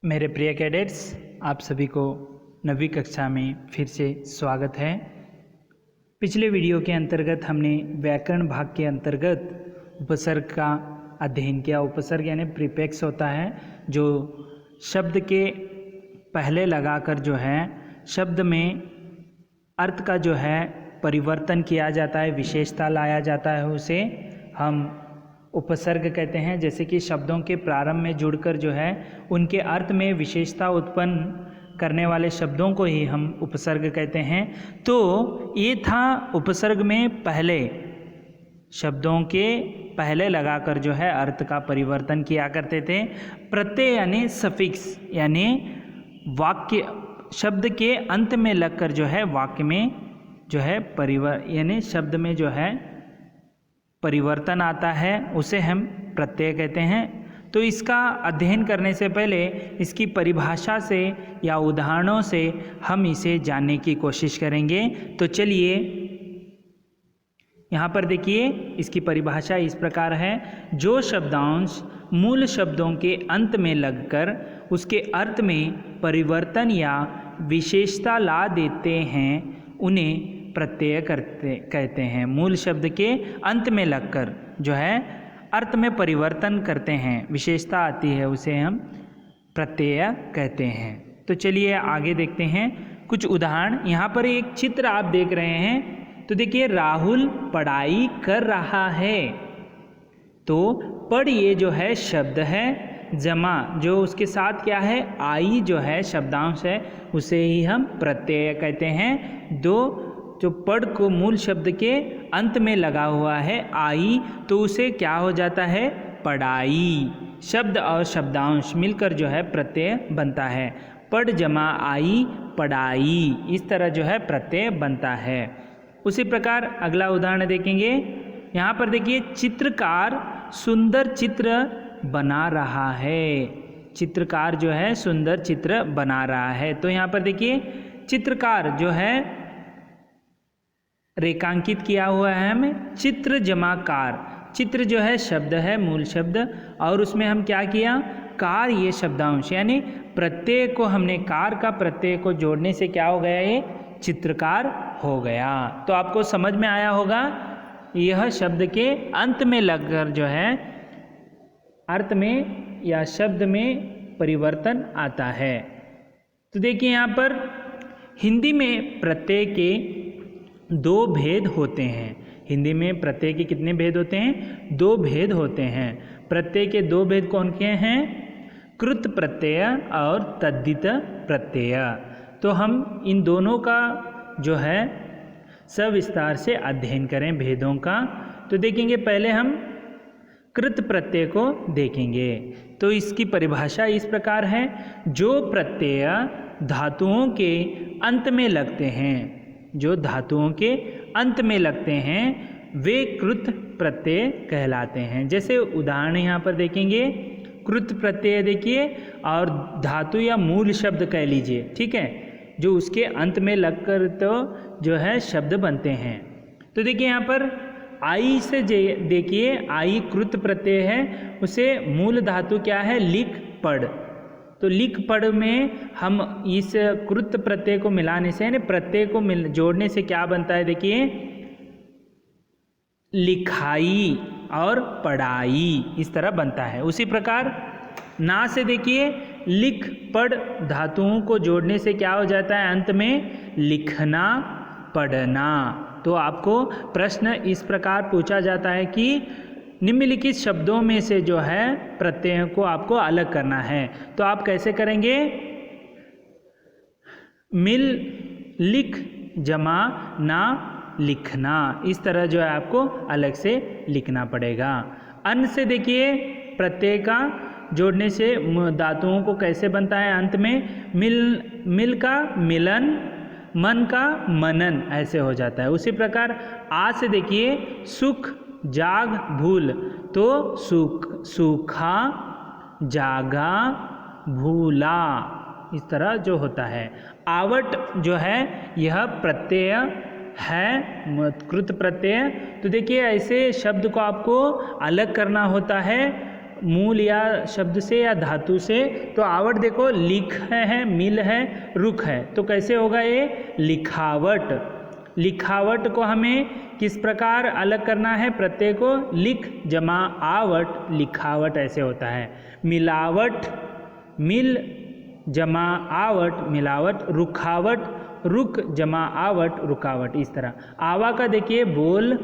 मेरे प्रिय कैडेट्स, आप सभी को 9वीं कक्षा में फिर से स्वागत है। पिछले वीडियो के अंतर्गत हमने व्याकरण भाग के अंतर्गत उपसर्ग का अध्ययन किया। उपसर्ग यानी प्रीफिक्स होता है जो शब्द के पहले लगाकर जो है शब्द में अर्थ का जो है परिवर्तन किया जाता है, विशेषता लाया जाता है, उसे हम उपसर्ग कहते हैं। जैसे कि शब्दों के प्रारंभ में जुड़कर जो है उनके अर्थ में विशेषता उत्पन्न करने वाले शब्दों को ही हम उपसर्ग कहते हैं। तो ये था उपसर्ग में पहले शब्दों के पहले लगाकर जो है अर्थ का परिवर्तन किया करते थे। प्रत्यय यानी सफिक्स यानी वाक्य शब्द के अंत में लगकर जो है वाक्य में जो है यानी शब्द में जो है परिवर्तन आता है, उसे हम प्रत्यय कहते हैं। तो इसका अध्ययन करने से पहले इसकी परिभाषा से या उदाहरणों से हम इसे जानने की कोशिश करेंगे। तो चलिए यहाँ पर देखिए, इसकी परिभाषा इस प्रकार है। जो शब्दांश मूल शब्दों के अंत में लगकर उसके अर्थ में परिवर्तन या विशेषता ला देते हैं उन्हें प्रत्यय कहते हैं। मूल शब्द के अंत में लगकर जो है अर्थ में परिवर्तन करते हैं, विशेषता आती है, उसे हम प्रत्यय कहते हैं। तो चलिए आगे देखते हैं कुछ उदाहरण। यहाँ पर एक चित्र आप देख रहे हैं, तो देखिए राहुल पढ़ाई कर रहा है। तो पढ़ ये जो है शब्द है, जमा जो उसके साथ क्या है आई जो है शब्दांश है, उसे ही हम प्रत्यय कहते हैं। दो जो पढ़ को मूल शब्द के अंत में लगा हुआ है आई, तो उसे क्या हो जाता है पढ़ाई। शब्द और शब्दांश मिलकर जो है प्रत्यय बनता है। पढ़ जमा आई पढ़ाई, इस तरह जो है प्रत्यय बनता है। उसी प्रकार अगला उदाहरण देखेंगे। यहाँ पर देखिए चित्रकार सुंदर चित्र बना रहा है। चित्रकार जो है सुंदर चित्र बना रहा है। तो यहाँ पर देखिए चित्रकार जो है रेखांकित किया हुआ है हमें चित्र जमाकार। चित्र जो है शब्द है, मूल शब्द, और उसमें हम क्या किया कार ये शब्दांश यानी प्रत्यय को हमने कार का प्रत्यय को जोड़ने से क्या हो गया, ये चित्रकार हो गया। तो आपको समझ में आया होगा, यह शब्द के अंत में लगकर जो है अर्थ में या शब्द में परिवर्तन आता है। तो देखिए यहाँ पर हिंदी में प्रत्यय के दो भेद होते हैं। हिंदी में प्रत्यय के कितने भेद होते हैं? दो भेद होते हैं। प्रत्यय के दो भेद कौन के हैं? कृत प्रत्यय और तद्धित प्रत्यय। तो हम इन दोनों का जो है सविस्तार से अध्ययन करें भेदों का। तो देखेंगे पहले हम कृत प्रत्यय को देखेंगे। तो इसकी परिभाषा इस प्रकार है। जो प्रत्यय धातुओं के अंत में लगते हैं, जो धातुओं के अंत में लगते हैं वे कृत प्रत्यय कहलाते हैं। जैसे उदाहरण यहाँ पर देखेंगे, कृत प्रत्यय देखिए और धातु या मूल शब्द कह लीजिए, ठीक है, जो उसके अंत में लगकर तो जो है शब्द बनते हैं। तो देखिए यहाँ पर आई से देखिए आई कृत प्रत्यय है, उसे मूल धातु क्या है लिख पढ़। तो लिख पढ़ में हम इस कृत प्रत्यय को मिलाने से यानी प्रत्यय को जोड़ने से क्या बनता है, देखिए लिखाई और पढ़ाई, इस तरह बनता है। उसी प्रकार ना से देखिए लिख पढ़ धातुओं को जोड़ने से क्या हो जाता है अंत में लिखना पढ़ना। तो आपको प्रश्न इस प्रकार पूछा जाता है कि निम्नलिखित शब्दों में से जो है प्रत्ययों को आपको अलग करना है। तो आप कैसे करेंगे? मिल लिख जमा ना लिखना, इस तरह जो है आपको अलग से लिखना पड़ेगा। अन से देखिए प्रत्यय का जोड़ने से धातुओं को कैसे बनता है अंत में मिल का मिलन, मन का मनन, ऐसे हो जाता है। उसी प्रकार आ से देखिए सुख जाग भूल, तो सूखा जागा भूला, इस तरह जो होता है। आवट जो है यह प्रत्यय है, कृत प्रत्यय। तो देखिए ऐसे शब्द को आपको अलग करना होता है मूल या शब्द से या धातु से, तो आवट देखो लिख है, मिल है, रुख है, तो कैसे होगा ये लिखावट। लिखावट को हमें किस प्रकार अलग करना है, प्रत्यय को लिख जमा आवट लिखावट ऐसे होता है। मिलावट मिल जमा आवट मिलावट, रुखावट रुक जमा आवट रुकावट, इस तरह। आवा का देखिए बोल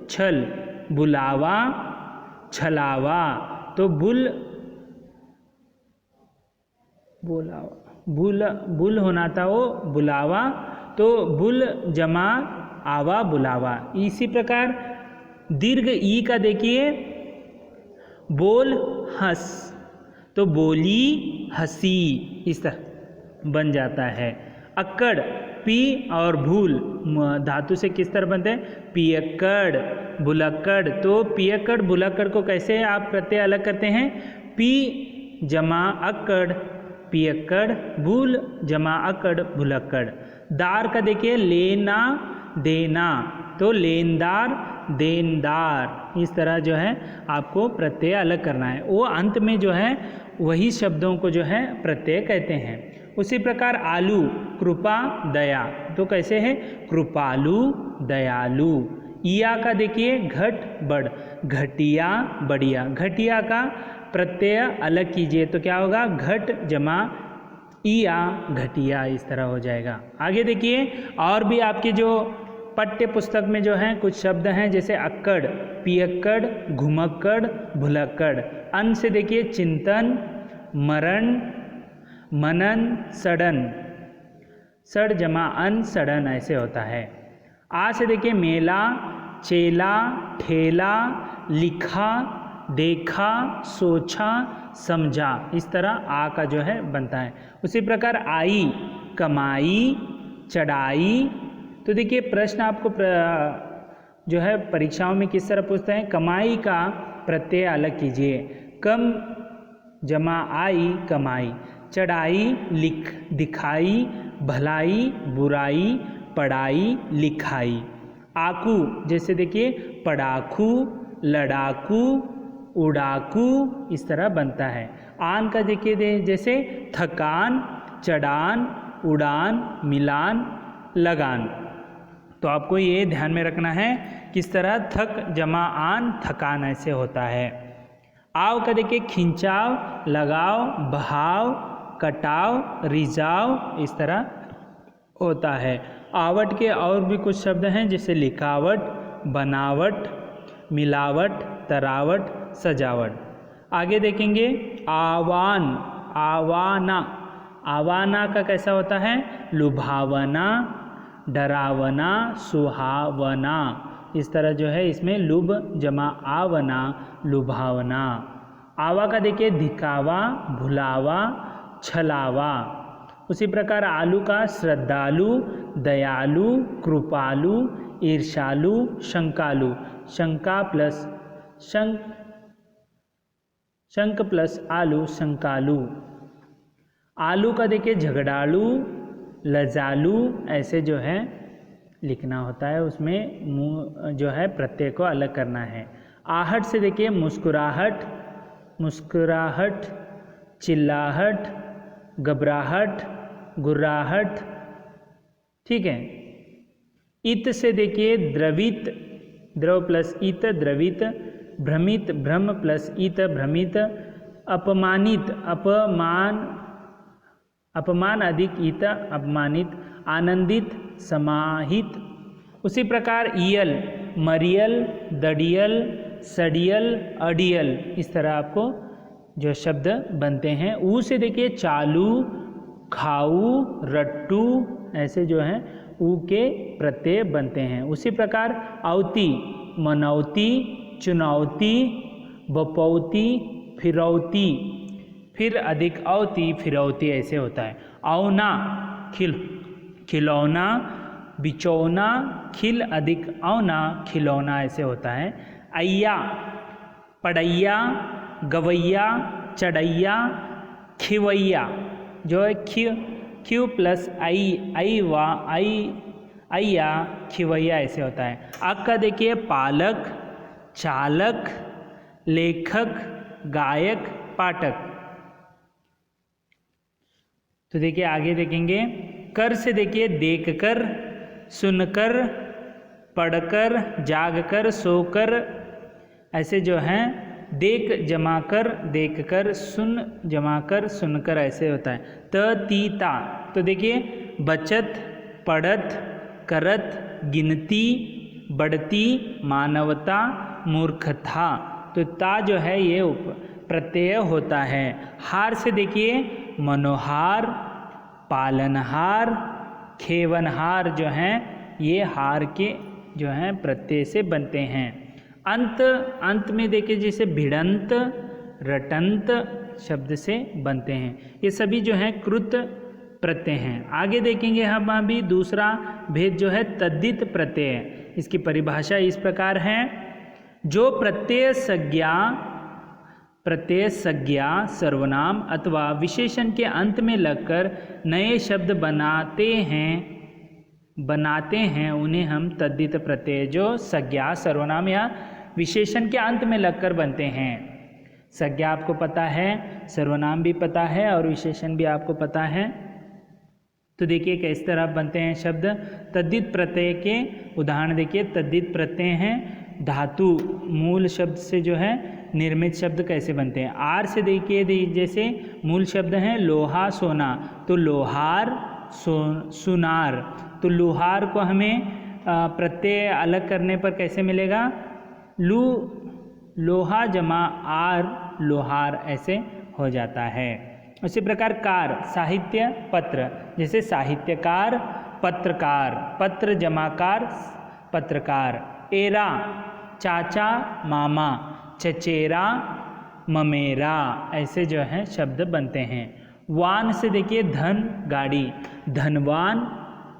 छल, बुलावा छलावा, तो बुल होना था वो बुलावा, तो बुल जमा आवा बुलावा। इसी प्रकार दीर्घ ई का देखिए बोल हंस, तो बोली हंसी, इस तरह बन जाता है। अक्कड़ पी और भूल धातु से किस तरह बनते हैं, पियक्कड़ बुलक्कड़, तो पियक्कड़ बुलक्कड़ को कैसे आप प्रत्यय अलग करते हैं, पी जमा अक्कड़ पियक्कड़, भूल जमा अक्कड़ भुलक्कड़। दार का देखिए लेना देना, तो लेनदार देनदार, इस तरह जो है आपको प्रत्यय अलग करना है। वो अंत में जो है वही शब्दों को जो है प्रत्यय कहते हैं। उसी प्रकार आलू कृपा दया, तो कैसे है कृपालु दयालु। इया का देखिए घट बड़, घटिया बढ़िया, घटिया का प्रत्यय अलग कीजिए तो क्या होगा, घट जमा इया घटिया, इस तरह हो जाएगा। आगे देखिए और भी आपके जो पाठ्य पुस्तक में जो हैं कुछ शब्द हैं, जैसे अक्कड़ पियक्कड़ घुमक्कड़ भुलक्कड़। अन से देखिए चिंतन मरण मनन सड़न, सड़ जमा अन सड़न ऐसे होता है। आ से देखिए मेला चेला ठेला लिखा देखा सोचा समझा, इस तरह आ का जो है बनता है। उसी प्रकार आई कमाई चढ़ाई, तो देखिए प्रश्न आपको जो है परीक्षाओं में किस तरह पूछते हैं, कमाई का प्रत्यय अलग कीजिए, कम जमा आई कमाई, चढ़ाई लिख दिखाई भलाई बुराई पढ़ाई लिखाई। आकू जैसे देखिए पढ़ाकू लड़ाकू उड़ाकू, इस तरह बनता है। आन का देखिए जैसे थकान चढ़ान उड़ान मिलान लगान, तो आपको ये ध्यान में रखना है किस तरह थक जमा आन थकान ऐसे होता है। आव का देखिए खिंचाव लगाव बहाव कटाव रिझाव, इस तरह होता है। आवट के और भी कुछ शब्द हैं, जैसे लिखावट बनावट मिलावट तरावट सजावट। आगे देखेंगे आवान आवाना, आवाना का कैसा होता है, लुभावना डरावना सुहावना, इस तरह जो है इसमें लुभ जमा आवना लुभावना। आवा का देखिए दिखावा भुलावा छलावा। उसी प्रकार आलू का श्रद्धालु दयालु कृपालु ईर्षालु शंकालु, शंका प्लस शंक प्लस आलू शंकालु। आलू का देखिए झगड़ालू लजालू, ऐसे जो है लिखना होता है, उसमें मुँह जो है प्रत्यय को अलग करना है। आहट से देखिए मुस्कुराहट मुस्कुराहट चिल्लाहट घबराहट गुर्राहट, ठीक है। इत से देखिए द्रवित द्रव प्लस इत द्रवित, भ्रमित भ्रम प्लस इत भ्रमित, अपमानित अपमान अधिक इत अपमानित, आनंदित समाहित। उसी प्रकार इयल मरियल दड़ियल सड़ियल अड़ियल, इस तरह आपको जो शब्द बनते हैं। ऊ से देखिए चालू खाऊ रट्टू, ऐसे जो हैं ऊ के प्रत्यय बनते हैं। उसी प्रकार अवती मनौती चुनौती बपौती फिरौती, फिर अधिक अवती फिरौती ऐसे होता है। औना खिलौना बिचौना खिल अधिक औना खिलौना ऐसे होता है। अय्या पड़ैया गवैया चढ़ैया खिवैया, जो है क्यू प्लस आई वा अय्या खिवैया ऐसे होता है। अक का देखिए पालक चालक लेखक गायक, पाठक। तो देखिए आगे देखेंगे, कर से देखिए देखकर, सुनकर, पढ़कर, जागकर, सोकर, ऐसे जो हैं देख जमा कर, देख कर, सुन जमा कर, सुनकर, ऐसे होता है। त ती ता, तो देखिए बचत, पढ़त, करत, गिनती, बढ़ती, मानवता, मूर्खता। तो ता जो है ये प्रत्यय होता है। हार से देखिए मनोहार, पालनहार, खेवनहार जो हैं ये हार के जो हैं प्रत्यय से बनते हैं। अंत, अंत में देखिए जैसे भिड़ंत, रटंत शब्द से बनते हैं। ये सभी जो हैं कृत प्रत्यय हैं। आगे देखेंगे हम अभी दूसरा भेद जो है तद्धित प्रत्यय। इसकी परिभाषा इस प्रकार है, जो प्रत्यय संज्ञा सर्वनाम अथवा विशेषण के अंत में लगकर नए शब्द बनाते हैं उन्हें हम तद्धित प्रत्यय, जो संज्ञा सर्वनाम या विशेषण के अंत में लगकर बनते हैं। संज्ञा आपको पता है, सर्वनाम भी पता है और विशेषण भी आपको पता है। तो देखिए किस तरह बनते हैं शब्द। तद्धित प्रत्यय के उदाहरण देखिए, तद्धित प्रत्यय हैं धातु मूल शब्द से जो है निर्मित शब्द कैसे बनते हैं। आर से देखिए जैसे मूल शब्द हैं लोहा, सोना, तो लोहार, सुनार। तो लोहार को हमें प्रत्यय अलग करने पर कैसे मिलेगा, लोहा जमा आर, लोहार, ऐसे हो जाता है। उसी प्रकार कार, साहित्य, पत्र, जैसे साहित्यकार, पत्रकार, पत्र जमाकार, पत्रकार। एरा, चाचा, मामा, चचेरा, ममेरा, ऐसे जो हैं शब्द बनते हैं। वान से देखिए धन, गाड़ी, धनवान,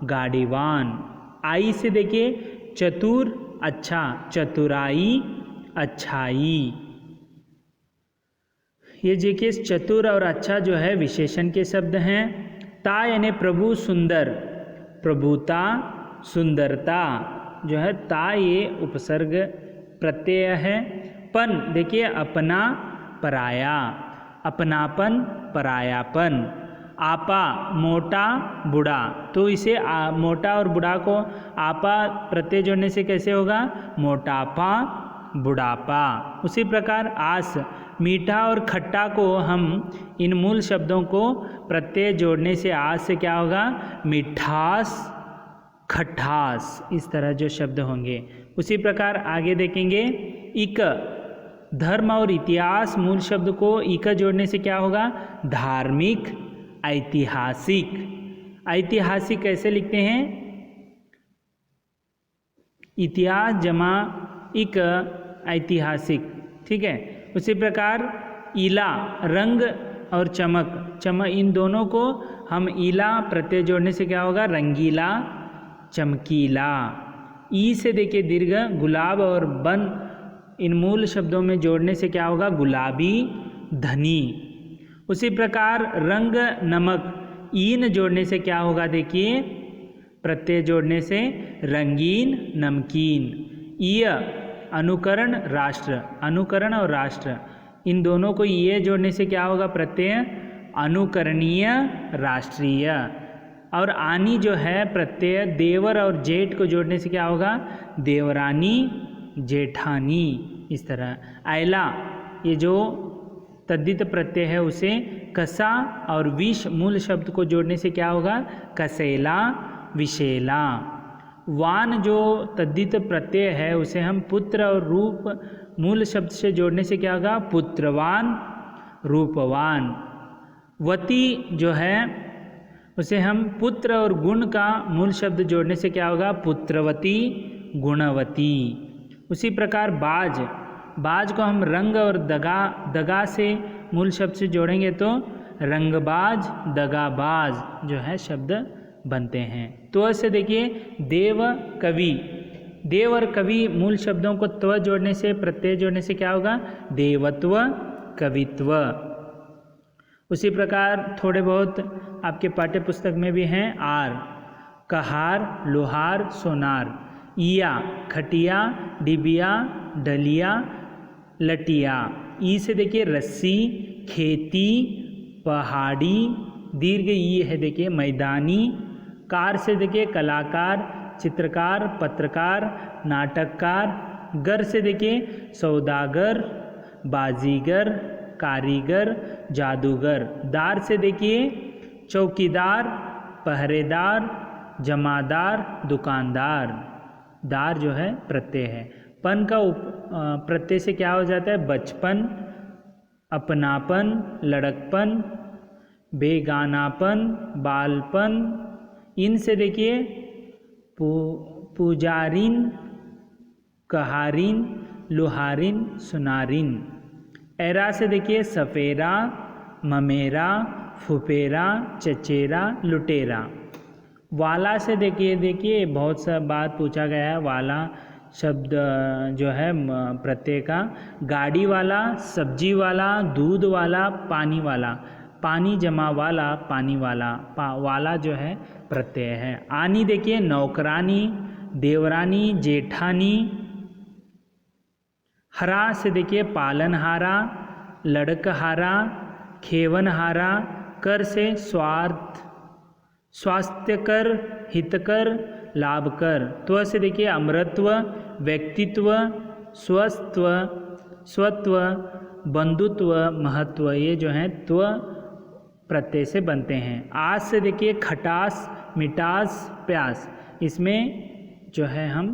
गाड़ीवान। आई से देखिए चतुर, अच्छा, चतुराई, अच्छाई। ये देखिए चतुर और अच्छा जो है विशेषण के शब्द हैं। ता यानी प्रभु, सुंदर, प्रभुता, सुंदरता जो है ता ये उपसर्ग प्रत्यय है। पन देखिए अपना, पराया, अपनापन, परायापन। आपा, मोटा, बूढ़ा, तो इसे मोटा और बूढ़ा को आपा प्रत्यय जोड़ने से कैसे होगा, मोटापा, बुढ़ापा। उसी प्रकार आस, मीठा और खट्टा को हम इन मूल शब्दों को प्रत्यय जोड़ने से आस से क्या होगा, मिठास, खटास, इस तरह जो शब्द होंगे। उसी प्रकार आगे देखेंगे इक, धर्म और इतिहास मूल शब्द को इक जोड़ने से क्या होगा, धार्मिक, ऐतिहासिक। ऐतिहासिक कैसे लिखते हैं, इतिहास जमा इक, ऐतिहासिक, ठीक है। उसी प्रकार इला, रंग और चमक, इन दोनों को हम इला प्रत्यय जोड़ने से क्या होगा, रंगीला, चमकीला। ई से देखिए दीर्घ, गुलाब और बन, इन मूल शब्दों में जोड़ने से क्या होगा, गुलाबी, धनी। उसी प्रकार रंग, नमक, ईन जोड़ने से क्या होगा, देखिए प्रत्यय जोड़ने से रंगीन, नमकीन। ईय, अनुकरण, राष्ट्र, अनुकरण और राष्ट्र, इन दोनों को ये जोड़ने से क्या होगा, प्रत्यय अनुकरणीय, राष्ट्रीय। और आनी जो है प्रत्यय देवर और जेठ को जोड़ने से क्या होगा, देवरानी, जेठानी, इस तरह। आयला, ये जो तद्धित प्रत्यय है उसे कसा और विष मूल शब्द को जोड़ने से क्या होगा, कसेला, विशेला। वान जो तद्धित प्रत्यय है उसे हम पुत्र और रूप मूल शब्द से जोड़ने से क्या होगा, पुत्रवान, रूपवान। वती जो है उसे हम पुत्र और गुण का मूल शब्द जोड़ने से क्या होगा, पुत्रवती, गुणवती। उसी प्रकार बाज, बाज को हम रंग और दगा से मूल शब्द से जोड़ेंगे तो रंगबाज, दगाबाज जो है शब्द बनते हैं। तो ऐसे देखिए देव, कवि, देव और कवि मूल शब्दों को त्व जोड़ने से, प्रत्यय जोड़ने से क्या होगा, देवत्व, कवित्व। उसी प्रकार थोड़े बहुत आपके पाठ्य पुस्तक में भी हैं आर, कहार, लोहार, सोनार। ईया, खटिया, डिबिया, डलिया, लटिया। ई से देखिए रस्सी, खेती, पहाड़ी, दीर्घ ई है देखिए मैदानी। कार से देखिए कलाकार, चित्रकार, पत्रकार, नाटककार। गर से देखिए सौदागर, बाजीगर, कारीगर, जादूगर। दार से देखिए चौकीदार, पहरेदार, जमादार, दुकानदार। दार जो है प्रत्यय है। पन का प्रत्यय से क्या हो जाता है? बचपन, अपनापन, लड़कपन, बेगानापन, बालपन। इन से देखिए पुजारिन, कहारिन, लुहारिन, सुनारिन। एरा से देखिए सफेरा, ममेरा, फुफेरा, चचेरा, लुटेरा। वाला से देखिए बहुत सा बात पूछा गया है। वाला शब्द जो है प्रत्यय का, गाड़ी वाला, सब्जी वाला, दूध वाला, पानी वाला। पानी जमा वाला, पानी वाला। वाला जो है प्रत्यय है। आनी देखिए नौकरानी, देवरानी, जेठानी। हरा से देखिए पालनहारा, लड़कहारा, खेवनहारा। कर से स्वार्थ, स्वास्थ्यकर, हितकर, लाभकर। त्व से देखिए अमरत्व, व्यक्तित्व, स्वस्त्व, स्वत्व, बंधुत्व, महत्व। ये जो हैं त्व प्रत्यय से बनते हैं। आज से देखिए खटास, मिठास, प्यास। इसमें जो है हम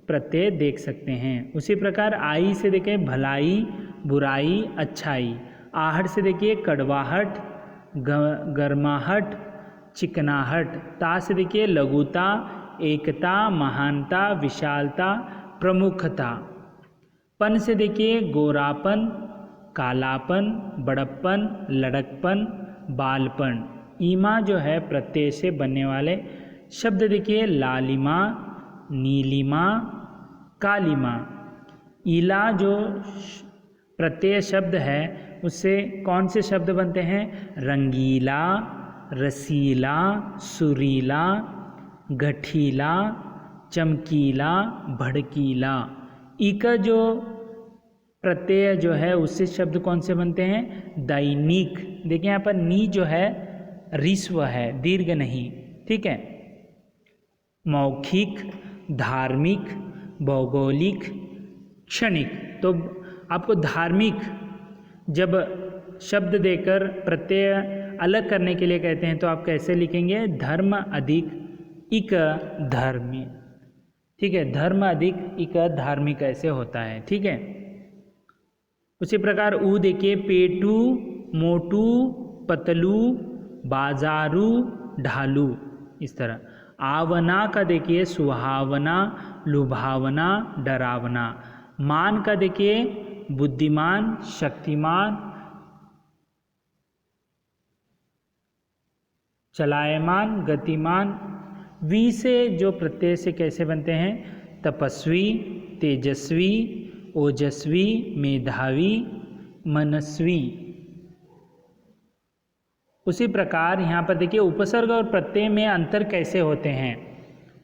प्रत्यय देख सकते हैं। उसी प्रकार आई से देखिए भलाई, बुराई, अच्छाई। आहट से देखिए कड़वाहट, गर्माहट, चिकनाहट। ता से देखिए लघुता, एकता, महानता, विशालता, प्रमुखता। पन से देखिए गोरापन, कालापन, बड़प्पन, लड़कपन, बालपन। ईमा जो है प्रत्यय से बनने वाले शब्द देखिए लालिमा, नीलिमा, कालिमा। ईला जो प्रत्यय शब्द है उससे कौन से शब्द बनते हैं? रंगीला, रसीला, सुरीला, गठीला, चमकीला, भड़कीला। ई का जो प्रत्यय जो है उससे शब्द कौन से बनते हैं? दैनिक। देखिए यहाँ पर नी जो है ऋस्व है, दीर्घ नहीं, ठीक है। मौखिक, धार्मिक, भौगोलिक, क्षणिक। तो आपको धार्मिक जब शब्द देकर प्रत्यय अलग करने के लिए कहते हैं तो आप कैसे लिखेंगे? धर्म अधिक इक धर्मी, ठीक है। धर्म अधिक इक धार्मिक ऐसे होता है, ठीक है। उसी प्रकार ऊ देखिए पेटू, मोटू, पतलू, बाजारू, ढालू, इस तरह। आवना का देखिए सुहावना, लुभावना, डरावना। मान का देखिए बुद्धिमान, शक्तिमान, चलायमान, गतिमान। वी से जो प्रत्यय से कैसे बनते हैं? तपस्वी, तेजस्वी, ओजस्वी, मेधावी, मनस्वी। उसी प्रकार यहाँ पर देखिए उपसर्ग और प्रत्यय में अंतर कैसे होते हैं,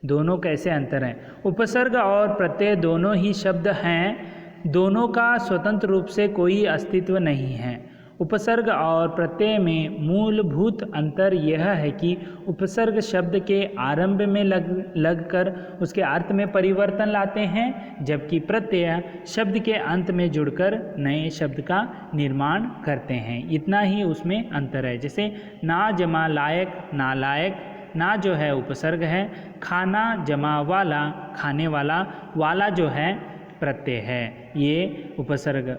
दोनों कैसे अंतर हैं। उपसर्ग और प्रत्यय दोनों ही शब्द हैं, दोनों का स्वतंत्र रूप से कोई अस्तित्व नहीं है। उपसर्ग और प्रत्यय में मूलभूत अंतर यह है कि उपसर्ग शब्द के आरंभ में लगकर उसके अर्थ में परिवर्तन लाते हैं, जबकि प्रत्यय शब्द के अंत में जुड़कर नए शब्द का निर्माण करते हैं। इतना ही उसमें अंतर है। जैसे ना जमा लायक, नालायक। ना जो है उपसर्ग है, खाना जमा वाला, खाने वाला। वाला जो है प्रत्यय है, ये उपसर्ग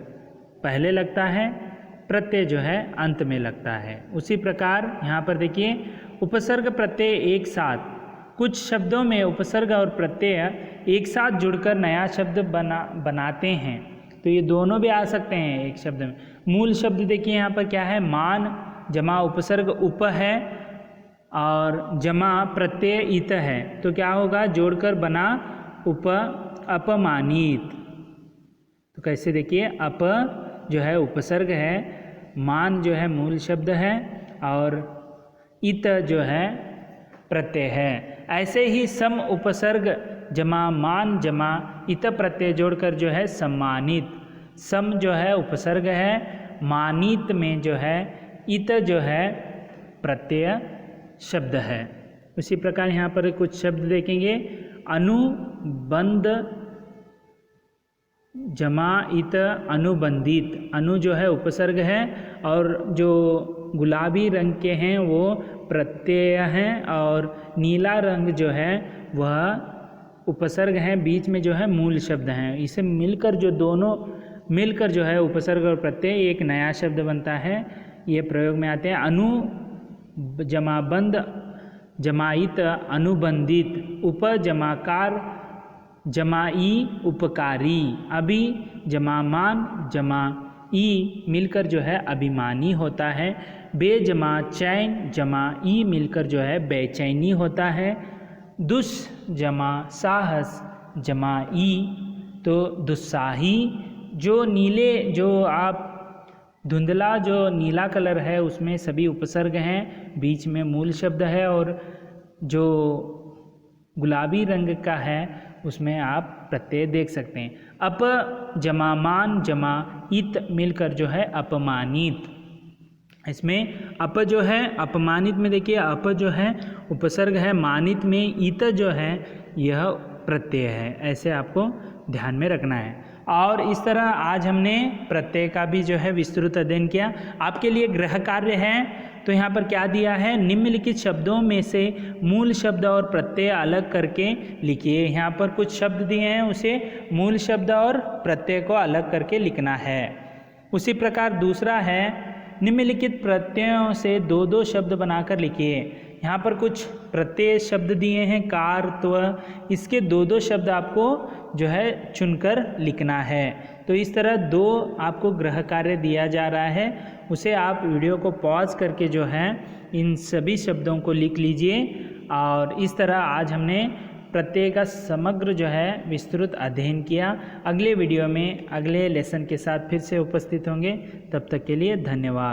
पहले लगता है, प्रत्यय जो है अंत में लगता है। उसी प्रकार यहाँ पर देखिए उपसर्ग प्रत्यय एक साथ, कुछ शब्दों में उपसर्ग और प्रत्यय एक साथ जुड़कर नया शब्द बनाते हैं, तो ये दोनों भी आ सकते हैं एक शब्द में। मूल शब्द देखिए यहाँ पर क्या है? मान जमा उपसर्ग उप है और जमा प्रत्यय इत है, तो क्या होगा? जोड़कर बना अपमानित। तो कैसे देखिए, अप जो है उपसर्ग है, मान जो है मूल शब्द है और इत जो है प्रत्यय है। ऐसे ही सम उपसर्ग जमा मान जमा इत प्रत्यय जोड़कर जो है सम्मानित। सम जो है उपसर्ग है, मानित में जो है इत जो है प्रत्यय शब्द है। उसी प्रकार यहाँ पर कुछ शब्द देखेंगे, अनुबंध जमाइत अनुबंधित। अनु जो है उपसर्ग है और जो गुलाबी रंग के हैं वो प्रत्यय हैं और नीला रंग जो है वह उपसर्ग है, बीच में जो है मूल शब्द हैं। इसे मिलकर जो दोनों मिलकर जो है उपसर्ग और प्रत्यय एक नया शब्द बनता है। ये प्रयोग में आते हैं। अनु जमाबंध जमाइत अनुबंधित, उप जमाकार जमाई उपकारी, अभी जमामान जमाई मिलकर जो है अभिमानी होता है। बे जमा चैन जमाई मिलकर जो है बेचैनी होता है। दुस जमा साहस जमाई तो दुस्साही। जो नीले जो आप धुंधला जो नीला कलर है उसमें सभी उपसर्ग हैं, बीच में मूल शब्द है, और जो गुलाबी रंग का है उसमें आप प्रत्यय देख सकते हैं। अप जमामान जमा इत मिलकर जो है अपमानित। इसमें अप जो है अपमानित में देखिए अप जो है उपसर्ग है, मानित में इत जो है यह प्रत्यय है। ऐसे आपको ध्यान में रखना है। और इस तरह आज हमने प्रत्यय का भी जो है विस्तृत अध्ययन किया। आपके लिए गृह कार्य है, तो यहाँ पर क्या दिया है, निम्नलिखित शब्दों में से मूल शब्द और प्रत्यय अलग करके लिखिए। यहाँ पर कुछ शब्द दिए हैं, उसे मूल शब्द और प्रत्यय को अलग करके लिखना है। उसी प्रकार दूसरा है, निम्नलिखित प्रत्ययों से दो दो शब्द बनाकर लिखिए। यहाँ पर कुछ प्रत्यय शब्द दिए हैं, कार, त्व, इसके दो दो शब्द आपको जो है चुनकर लिखना है। तो इस तरह दो आपको गृह कार्य दिया जा रहा है, उसे आप वीडियो को पॉज करके जो है इन सभी शब्दों को लिख लीजिए। और इस तरह आज हमने प्रत्यय का समग्र जो है विस्तृत अध्ययन किया। अगले वीडियो में अगले लेसन के साथ फिर से उपस्थित होंगे। तब तक के लिए धन्यवाद।